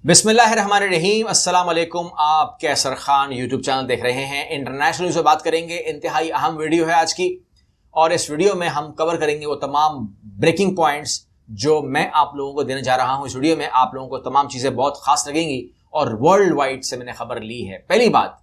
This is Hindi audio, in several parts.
बिस्मिल्लाहिर्रहमानिर्रहीम। अस्सलाम वालेकुम। आप कैसर खान यूट्यूब चैनल देख रहे हैं। इंटरनेशनल न्यूज़ से बात करेंगे। इंतहाई अहम वीडियो है आज की, और इस वीडियो में हम कवर करेंगे वो तमाम ब्रेकिंग पॉइंट्स जो मैं आप लोगों को देने जा रहा हूं। इस वीडियो में आप लोगों को तमाम चीज़ें बहुत खास लगेंगी और वर्ल्ड वाइड से मैंने खबर ली है। पहली बात,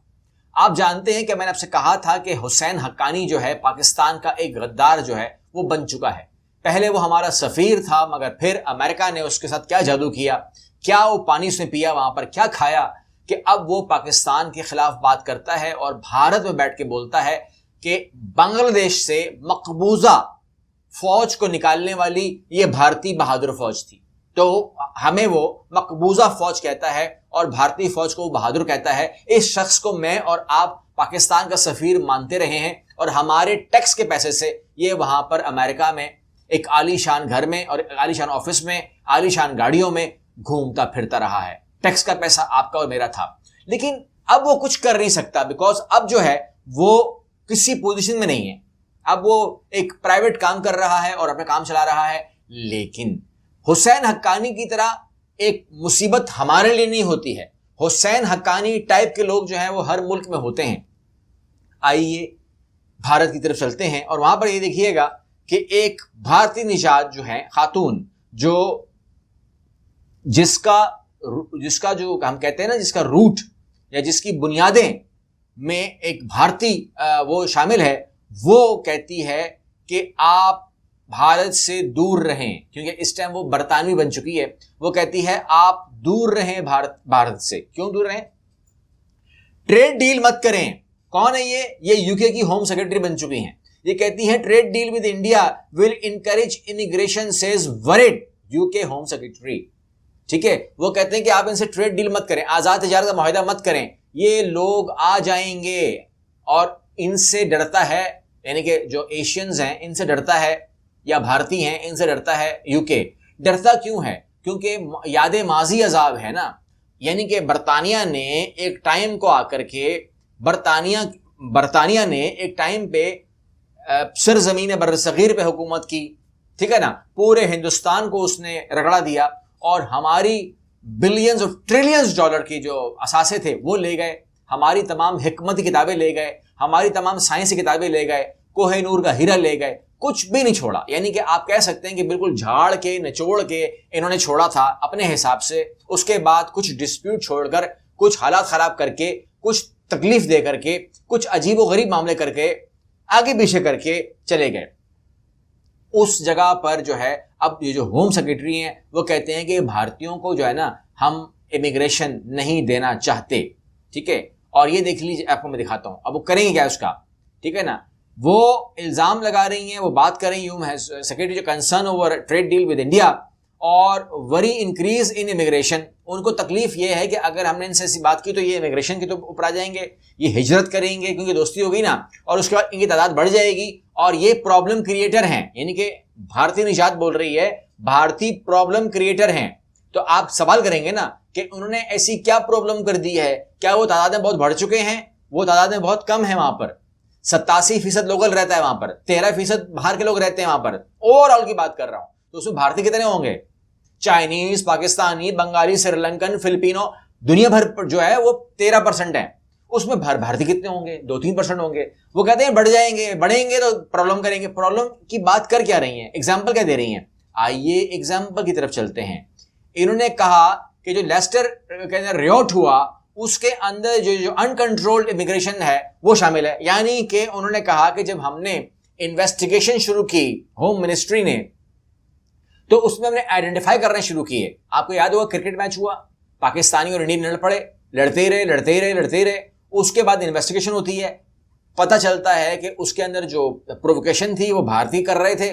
आप जानते हैं कि मैंने आपसे कहा था कि हुसैन हक्कानी जो है पाकिस्तान का एक गद्दार जो है वो बन चुका है। पहले वो हमारा सफ़ीर था, मगर फिर अमेरिका ने उसके साथ क्या जादू किया, क्या वो पानी उसने पिया, वहां पर क्या खाया कि अब वो पाकिस्तान के खिलाफ बात करता है और भारत में बैठ के बोलता है कि बांग्लादेश से मकबूजा फौज को निकालने वाली ये भारतीय बहादुर फौज थी। तो हमें वो मकबूजा फौज कहता है और भारतीय फौज को बहादुर कहता है। इस शख्स को मैं और आप पाकिस्तान का सफीर मानते रहे हैं और हमारे टैक्स के पैसे से ये वहां पर अमेरिका में एक आलीशान घर में और आलीशान ऑफिस में आलीशान गाड़ियों में घूमता फिरता रहा है। टैक्स का पैसा आपका और मेरा था। लेकिन अब वो कुछ कर नहीं सकता, बिकॉज अब जो है वो किसी पोजीशन में नहीं है। अब वो एक प्राइवेट काम कर रहा है और अपना काम चला रहा है। लेकिन हुसैन हक्कानी की तरह एक मुसीबत हमारे लिए नहीं होती है। हुसैन हक्कानी टाइप के लोग जो हैं वो हर मुल्क में होते हैं। आइए भारत की तरफ चलते हैं और वहां पर ये देखिएगा कि एक भारतीय निजात जो है खातून, जो जिसका जो हम कहते हैं ना, जिसका रूट या जिसकी बुनियादें में एक भारतीय वो शामिल है, वो कहती है कि आप भारत से दूर रहें, क्योंकि इस टाइम वो बरतानवी बन चुकी है। वो कहती है आप दूर रहें भारत से। क्यों दूर रहें? ट्रेड डील मत करें। कौन है ये यूके की होम सेक्रेटरी बन चुकी हैं। ये कहती है trade deal with India will encourage immigration, says worried UK home secretary. ठीक है, वो कहते हैं कि आप इनसे ट्रेड डील मत करें, आजाद तिजारत का मुआहिदा मत करें, ये लोग आ जाएंगे। और इनसे डरता है, यानी कि जो एशियंस हैं इनसे डरता है, या भारतीय हैं इनसे डरता है यूके। डरता क्यों है? क्योंकि याद माजी अजाब है ना। यानी कि बरतानिया ने एक टाइम को आकर के बरतानिया ने एक टाइम पे सरजमीन बर्रसगीर पे हुकूमत की, ठीक है ना। पूरे हिंदुस्तान को उसने रगड़ा दिया और हमारी बिलियंस और ट्रिलियंस डॉलर की जो असासे थे वो ले गए, हमारी तमाम हिकमत की किताबें ले गए, हमारी तमाम साइंस की किताबें ले गए, कोहिनूर का हीरा ले गए, कुछ भी नहीं छोड़ा। यानी कि आप कह सकते हैं कि बिल्कुल झाड़ के निचोड़ के इन्होंने छोड़ा था अपने हिसाब से। उसके बाद कुछ डिस्प्यूट छोड़कर, कुछ हालात खराब करके, कुछ तकलीफ दे करके, कुछ अजीब व गरीब मामले करके, आगे पीछे करके चले गए। उस जगह पर जो है अब ये जो होम सेक्रेटरी हैं वो कहते हैं कि भारतीयों को जो है ना हम इमिग्रेशन नहीं देना चाहते। ठीक है, और ये देख लीजिए, आपको मैं दिखाता हूं अब वो करेंगे क्या उसका। ठीक है ना, वो इल्जाम लगा रही हैं, वो बात कर रही हूं सेक्रेटरी जो concern over trade deal with India और वरी इंक्रीज इन इमिग्रेशन। उनको तकलीफ ये है कि अगर हमने इनसे ऐसी बात की तो ये इमिग्रेशन के तो ऊपर आ जाएंगे, ये हिजरत करेंगे क्योंकि दोस्ती हो गई ना, और उसके बाद इनकी तादाद बढ़ जाएगी और ये प्रॉब्लम क्रिएटर हैं। यानी कि भारतीय निजात बोल रही है भारतीय प्रॉब्लम क्रिएटर हैं। तो आप सवाल करेंगे ना कि उन्होंने ऐसी क्या प्रॉब्लम कर दी है? क्या वो तादादें बहुत बढ़ चुके हैं? वो तादादें बहुत कम है। वहां पर 87% लोकल रहता है, वहां पर 13% बाहर के लोग रहते हैं। वहां पर ओवरऑल की बात कर रहा हूं तो उसमें भारतीय कितने होंगे? चाइनीज, पाकिस्तानी, बंगाली, श्रीलंकन, फिलिपिनो, दुनिया भर पर जो है वो 13% है। उसमें भारतीय कितने होंगे? 2-3% होंगे। वो कहते हैं बढ़ जाएंगे, बढ़ेंगे तो प्रॉब्लम करेंगे। प्रॉब्लम की बात कर क्या रही हैं? एग्जाम्पल क्या दे रही हैं? आइए एग्जाम्पल की तरफ चलते हैं। इन्होंने कहा कि जो लेस्टर रियोट हुआ उसके अंदर जो अनकंट्रोल्ड इमिग्रेशन है वो शामिल है। यानी कि उन्होंने कहा कि जब हमने इन्वेस्टिगेशन शुरू की होम मिनिस्ट्री ने, तो उसमें हमने आइडेंटिफाई करने शुरू किए। आपको याद होगा क्रिकेट मैच हुआ, पाकिस्तानी और इंडियन लड़ पड़े, लड़ते रहे। उसके बाद इन्वेस्टिगेशन होती है, पता चलता है कि उसके अंदर जो प्रोवोकेशन थी वो भारतीय कर रहे थे।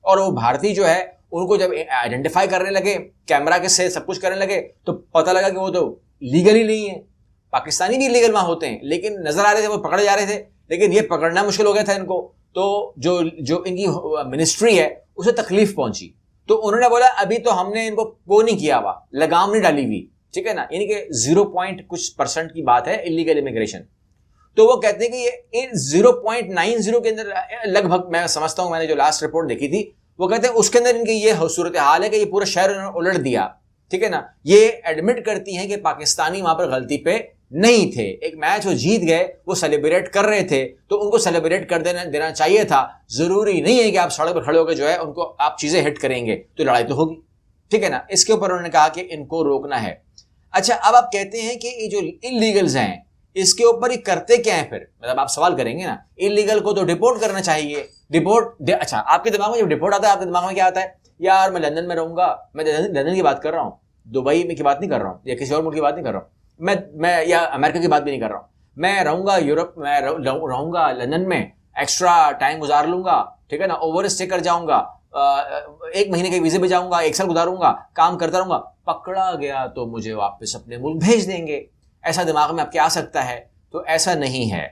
और वो भारतीय जो है उनको जब आइडेंटिफाई करने लगे, कैमरा के से सब कुछ करने लगे, तो पता लगा कि वो तो लीगल ही नहीं है। पाकिस्तानी भी लीगल वहां होते हैं, लेकिन नजर आ रहे थे, वो पकड़े जा रहे थे, लेकिन ये पकड़ना मुश्किल हो गया था इनको। तो जो इनकी मिनिस्ट्री है उसे तकलीफ पहुंची, तो उन्होंने बोला अभी तो हमने इनको वो नहीं किया हुआ, लगाम नहीं डाली हुई। ठीक है ना, यानी कि 0% की बात है इलीगल इमिग्रेशन। तो वो कहते हैं कि ये 0.90 के अंदर लगभग, मैं समझता हूं, मैंने जो लास्ट रिपोर्ट देखी थी वो कहते हैं उसके अंदर इनकी ये सूरत हाल है कि ये पूरा शहर उन्होंने उलट दिया। ठीक है ना, ये एडमिट करती हैं कि पाकिस्तानी वहां पर गलती पे नहीं थे। एक मैच वो जीत गए, वो सेलिब्रेट कर रहे थे, तो उनको सेलिब्रेट कर देना चाहिए था। जरूरी नहीं है कि आप सड़क पर खड़े होकर जो है उनको आप चीजें हिट करेंगे तो लड़ाई तो होगी, ठीक है ना। इसके ऊपर उन्होंने कहा कि इनको रोकना है। अच्छा, अब आप कहते हैं कि ये जो इलीगल्स हैं इसके ऊपर ये करते क्या है फिर, मतलब आप सवाल करेंगे ना, इलीगल को तो डिपोर्ट करना चाहिए। अच्छा, आपके दिमाग में जब डिपोर्ट आता है आपके दिमाग में क्या आता है, यार मैं लंदन में रहूंगा, मैं लंदन की बात कर रहा हूँ, दुबई में की बात नहीं कर रहा हूँ, या किसी और मुल्क की बात नहीं कर रहा हूँ, मैं या अमेरिका की बात भी नहीं कर रहा हूँ, मैं रहूंगा यूरोप में, रहूंगा लंदन में, एक्स्ट्रा टाइम गुजार लूंगा, ठीक है ना, ओवर स्टे कर जाऊंगा, 1 महीने के वीजे पे जाऊंगा, 1 साल गुजारूंगा, काम करता रहूंगा, पकड़ा गया तो मुझे वापस अपने मुल्क भेज देंगे। ऐसा दिमाग में आपके आ सकता है, तो ऐसा नहीं है।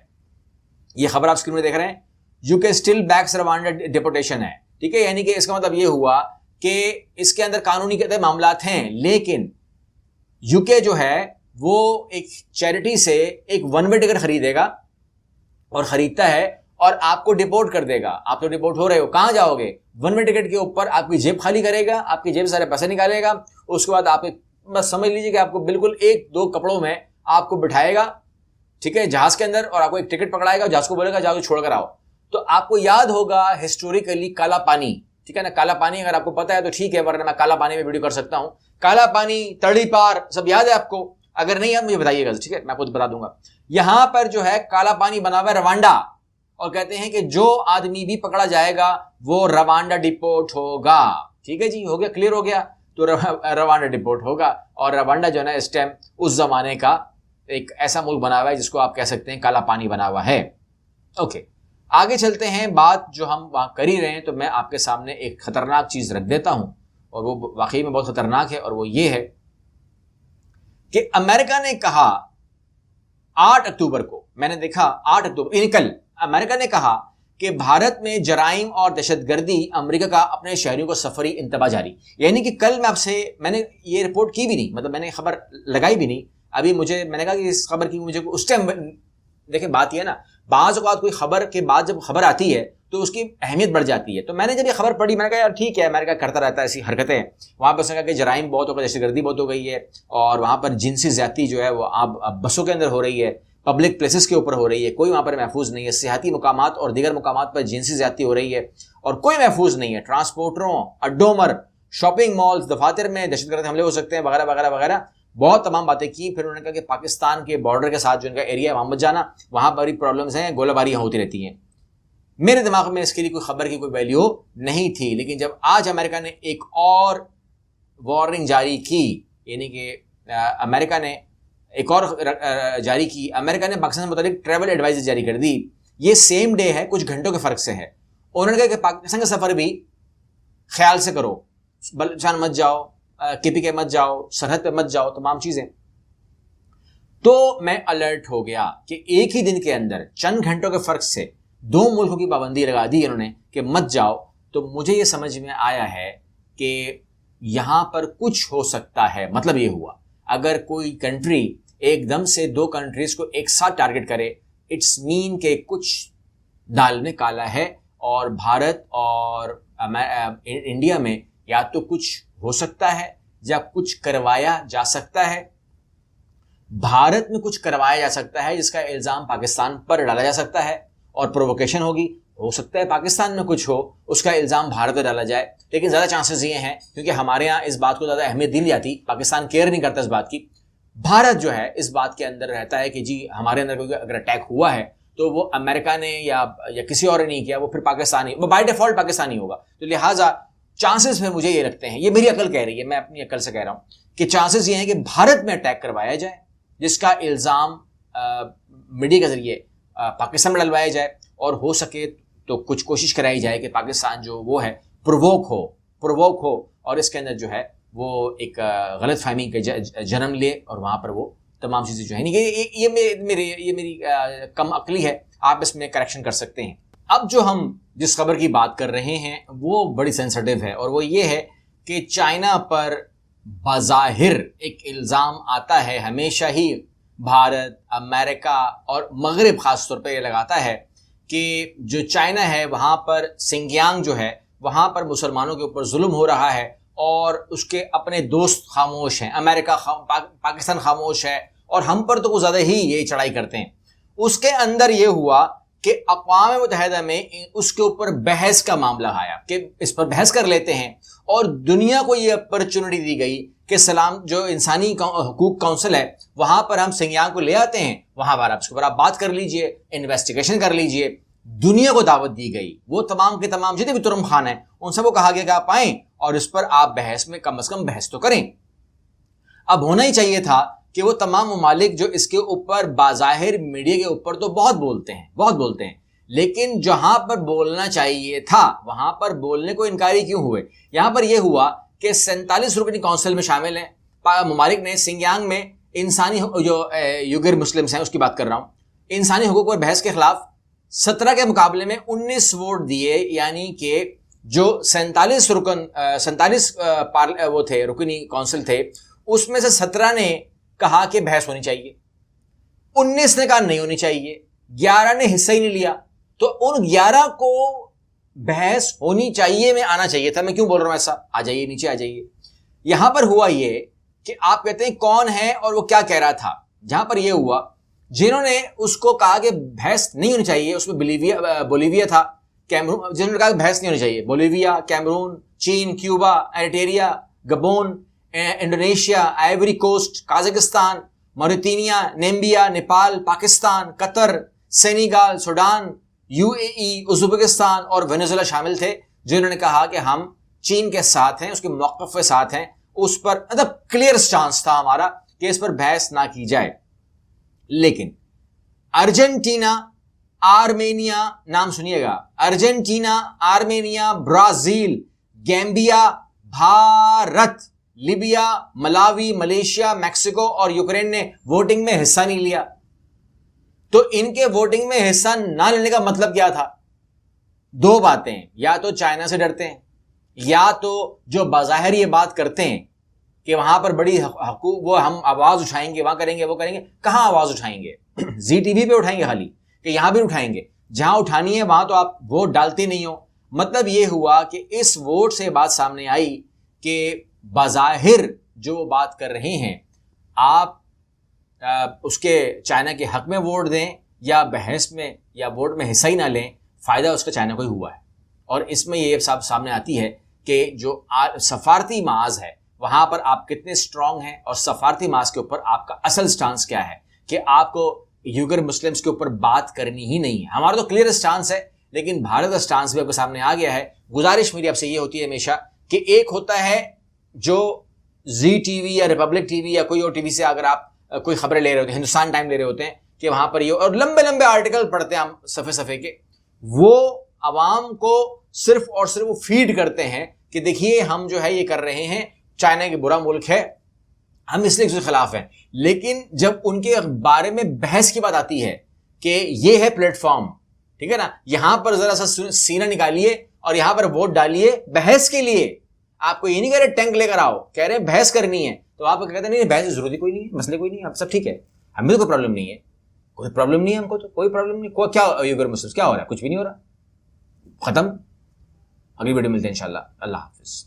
ये खबर आप स्क्रीन में देख रहे हैं, UK still backs Rwanda deportation है, ठीक है। यानी कि इसका मतलब ये हुआ कि इसके अंदर कानूनी के मामला हैं, लेकिन यूके जो है वो एक चैरिटी से एक वन वे टिकट खरीदेगा और खरीदता है और आपको डिपोर्ट कर देगा। आप तो डिपोर्ट हो रहे हो, कहां जाओगे, वन वे टिकट के ऊपर आपकी जेब खाली करेगा, आपकी जेब से सारे पैसे निकालेगा, उसके बाद आप बस समझ लीजिए कि आपको बिल्कुल 1-2 कपड़ों में आपको बिठाएगा, ठीक है, जहाज के अंदर, और आपको एक टिकट पकड़ाएगा, जहाज को बोलेगा जाओ छोड़ कर आओ। तो आपको याद होगा हिस्टोरिकली काला पानी, ठीक है ना, काला पानी अगर आपको पता है तो ठीक है, वरना मैं काला पानी में वीडियो कर सकता हूं। काला पानी, तड़ी पार, सब याद है आपको? अगर नहीं याद मुझे बताइएगा, ठीक है, मैं आपको बता दूंगा। यहां पर जो है काला पानी बना हुआ है रवांडा, और कहते हैं कि जो आदमी भी पकड़ा जाएगा वो रवांडा डिपोर्ट होगा। ठीक है जी, हो गया, क्लियर हो गया। तो रवांडा डिपोर्ट होगा, और रवांडा जो है ना इस टाइम उस जमाने का एक ऐसा मुल्क बना हुआ है जिसको आप कह सकते हैं काला पानी बना हुआ है। ओके, आगे चलते हैं। बात जो हम वहां कर ही रहे हैं, तो मैं आपके सामने एक खतरनाक चीज रख देता हूं, और वो वाकई में बहुत खतरनाक है, और वो ये है कि अमेरिका ने कहा 8 अक्टूबर को, मैंने देखा 8 अक्टूबर यानी कल, अमेरिका ने कहा कि भारत में जराइम और दहशतगर्दी अमेरिका का अपने शहरियों को सफरी इंतबा जारी। यानी कि कल मैंने ये रिपोर्ट की भी नहीं, मतलब मैंने खबर लगाई भी नहीं। अभी मैंने कहा कि इस खबर की मुझे उस टाइम, देखें बात यह है ना, बाज़ औक़ात कोई खबर के बाद जब खबर आती है तो उसकी अहमियत बढ़ जाती है। तो मैंने जब ये खबर पढ़ी, मैंने कहा यार ठीक है, अमेरिका करता रहता है ऐसी हरकतें। वहाँ पर उसने कहा कि जराइम बहुत हो गए, दहशतगर्दी बहुत हो गई है, और वहाँ पर जिनसी ज़्यादती जो है वो अब बसों के अंदर हो रही है, पब्लिक प्लेसेस के ऊपर हो रही है, कोई वहाँ पर महफूज नहीं है, सियाहती मुकामात और दीगर मुकामात पर जिनसी ज़्यादती हो रही है और कोई महफूज नहीं है। ट्रांसपोर्टरों, अड्डों पर, शॉपिंग मॉल्स, दफातर में दहशतगर्द हमले हो सकते हैं, वगैरह वगैरह वगैरह, बहुत तमाम बातें की। फिर उन्होंने कहा कि पाकिस्तान के बॉर्डर के साथ जो इनका एरिया है वहाँ मत जाना, वहाँ पर भी प्रॉब्लम्स हैं, गोलाबारी होती रहती हैं। मेरे दिमाग में इसके लिए कोई खबर की कोई वैल्यू नहीं थी, लेकिन जब आज अमेरिका ने एक और वार्निंग जारी की, यानी कि अमेरिका ने एक और जारी की, अमेरिका ने पाकिस्तान से मुताबिक ट्रैवल एडवाइजरी जारी कर दी। ये सेम डे है, कुछ घंटों के फर्क से है। उन्होंने कहा कि पाकिस्तान का सफर भी ख्याल से करो, बलूचिस्तान मत जाओ, KPK मत जाओ, सरहद पे मत जाओ, तमाम चीजें। तो मैं अलर्ट हो गया कि एक ही दिन के अंदर चंद घंटों के फर्क से 2 मुल्कों की पाबंदी लगा दी इन्होंने कि मत जाओ। तो मुझे ये समझ में आया है कि यहां पर कुछ हो सकता है। मतलब ये हुआ, अगर कोई कंट्री एकदम से 2 कंट्रीज को एक साथ टारगेट करे, इट्स मीन के कुछ दाल में काला है, और भारत और इंडिया में या तो कुछ हो सकता है या कुछ करवाया जा सकता है। भारत में कुछ करवाया जा सकता है जिसका इल्जाम पाकिस्तान पर डाला जा सकता है और प्रोवोकेशन होगी। हो सकता है पाकिस्तान में कुछ हो, उसका इल्जाम भारत पर डाला जाए, लेकिन ज़्यादा चांसेस ये हैं क्योंकि हमारे यहाँ इस बात को ज़्यादा अहमियत दी नहीं जाती, पाकिस्तान केयर नहीं करता इस बात की। भारत जो है इस बात के अंदर रहता है कि जी हमारे अंदर कोई अगर अटैक हुआ है तो वो अमेरिका ने या किसी और ने नहीं किया, वो फिर पाकिस्तानी, वो बाय डिफॉल्ट पाकिस्तानी होगा। तो लिहाजा चांसेस फिर मुझे ये लगते हैं, ये मेरी अकल कह रही है, मैं अपनी अकल से कह रहा हूँ कि चांसेस ये हैं कि भारत में अटैक करवाया जाए जिसका इल्ज़ाम मीडिया के जरिए पाकिस्तान में डलवाया जाए, और हो सके तो कुछ कोशिश कराई जाए कि पाकिस्तान जो वो है प्रोवोक हो और इसके अंदर जो है वो एक गलत फहमी के जन्म ले, और वहाँ पर वो तमाम चीज़ें जो है नहीं कि ये मेरी कम अकली है, आप इसमें करेक्शन कर सकते हैं। अब जो हम जिस खबर की बात कर रहे हैं वो बड़ी सेंसिटिव है, और वो ये है कि चाइना पर बाज़ाहिर एक इल्ज़ाम आता है, हमेशा ही भारत, अमेरिका और मगरिब ख़ास तौर पर ये लगाता है कि जो चाइना है वहाँ पर सिंगियांग जो है वहाँ पर मुसलमानों के ऊपर जुल्म हो रहा है, और उसके अपने दोस्त खामोश हैं, अमेरिका पाकिस्तान खामोश है, और हम पर तो कुछ ज़्यादा ही ये चढ़ाई करते हैं। उसके अंदर ये हुआ कि अक़वाम मुत्तहिदा में उसके ऊपर बहस का मामला आया कि इस पर बहस कर लेते हैं, और दुनिया को ये अपॉर्चुनिटी दी गई कि सलाम जो इंसानी हकूक काउंसिल है वहाँ पर हम सिंगियांग को ले आते हैं, वहाँ पर आप उसके ऊपर आप बात कर लीजिए, इन्वेस्टिगेशन कर लीजिए। दुनिया को दावत दी गई, वो तमाम के तमाम जितने भी तुरम खान हैं उन सबको कहा गया कि आप आएँ और इस पर आप बहस में कम से कम बहस तो करें। अब होना ही चाहिए था कि वो तमाम ममालिक जो इसके ऊपर बाज़ाहिर मीडिया के ऊपर तो बहुत बोलते हैं, लेकिन जहां पर बोलना चाहिए था वहां पर बोलने को इनकारी क्यों हुए। यहां पर यह हुआ कि 47 रुकनी काउंसिल में शामिल हैं ममालिक ने सिंगियांग में इंसानी जो युगर मुस्लिम्स हैं उसकी बात कर रहा हूं, इंसानी हुकूक पर बहस के खिलाफ 17 के मुकाबले में 19 वोट दिए, यानी कि जो 47 वो थे रुकनी काउंसिल थे उसमें से 17 ने कहा कि बहस होनी चाहिए, 19 ने कहा नहीं होनी चाहिए, 11 ने हिस्सा ही नहीं लिया। तो उन 11 को बहस होनी चाहिए में आना चाहिए था। मैं क्यों बोल रहा हूं ऐसा, आ जाइए नीचे आ जाइए। यहां पर हुआ ये कि आप कहते हैं कौन है और वो क्या कह रहा था। जहां पर यह हुआ जिन्होंने उसको कहा कि बहस नहीं होनी चाहिए, उसमें बोलीविया था, कैमरून, जिन्होंने कहा बहस नहीं होनी चाहिए, बोलीविया, कैमरून, चीन, Cuba, Eritrea, Gabon, Indonesia, Ivory Coast, Kazakhstan, Mauritania, Namibia, Nepal, Pakistan, Qatar, Senegal, Sudan, UAE, Uzbekistan और वेनेजुएला शामिल थे, जिन्होंने कहा कि हम चीन के साथ हैं, उसके मौक़िफ़ के साथ हैं। उस पर मतलब क्लियर स्टांस था हमारा कि इस पर बहस ना की जाए। लेकिन अर्जेंटीना, आर्मेनिया, नाम सुनिएगा, Argentina, Armenia, Brazil, Gambia, Bharat, Libya, Malawi, Malaysia, Mexico और यूक्रेन ने वोटिंग में हिस्सा नहीं लिया। तो इनके वोटिंग में हिस्सा ना लेने का मतलब क्या था? दो बातें, या तो चाइना से डरते हैं, या तो जो बाज़ाहिर ये बात करते हैं कि वहां पर बड़ी हकूक वो हम आवाज उठाएंगे, वहां करेंगे, वो करेंगे। कहां आवाज उठाएंगे? जी टीवी पे उठाएंगे खाली, कि यहां भी उठाएंगे? जहां उठानी है वहां तो आप वोट डालते नहीं हो। मतलब ये हुआ कि इस वोट से बात सामने आई कि बाज़ाहिर जो बात कर रहे हैं आप उसके चाइना के हक में वोट दें या बहस में या वोट में हिस्सा ही ना लें, फ़ायदा उसका चाइना को ही हुआ है। और इसमें ये सब सामने आती है कि जो सफारती माज है वहाँ पर आप कितने स्ट्रांग हैं और सफारती माज के ऊपर आपका असल स्टांस क्या है, कि आपको यूगर मुस्लिम्स के ऊपर बात करनी ही नहीं है। हमारा तो क्लियर स्टांस है, लेकिन भारत का स्टांस भी आपके सामने आ गया है। गुजारिश मेरी आपसे ये होती है हमेशा कि एक होता है जो जी टीवी या रिपब्लिक टीवी या कोई और टीवी से अगर आप कोई खबरें ले रहे होते हैं, हिंदुस्तान टाइम ले रहे होते हैं कि वहां पर ये, और लंबे लंबे आर्टिकल पढ़ते हैं हम सफ़े सफ़े के, वो आवाम को सिर्फ और सिर्फ वो फीड करते हैं कि देखिए हम जो है ये कर रहे हैं, चाइना के बुरा मुल्क है, हम इसलिए उसके खिलाफ हैं। लेकिन जब उनके बारे में बहस की बात आती है कि ये है प्लेटफॉर्म, ठीक है ना, यहां पर जरा सा सीना निकालिए और यहां पर वोट डालिए बहस के लिए। आपको ये नहीं कह रहे टैंक लेकर आओ, कह रहे हैं बहस करनी है, तो आप कहते नहीं बहस की जरूरत ही कोई नहीं है, मसले कोई नहीं है, अब सब ठीक है, हमें तो कोई प्रॉब्लम नहीं है, कोई प्रॉब्लम नहीं है, हमको तो कोई प्रॉब्लम नहीं। क्या यूगर मुस्लिम्स क्या हो रहा है? कुछ भी नहीं हो रहा, खत्म। अगली वीडियो मिलते हैं इंशाल्लाह। अल्लाह हाफिज।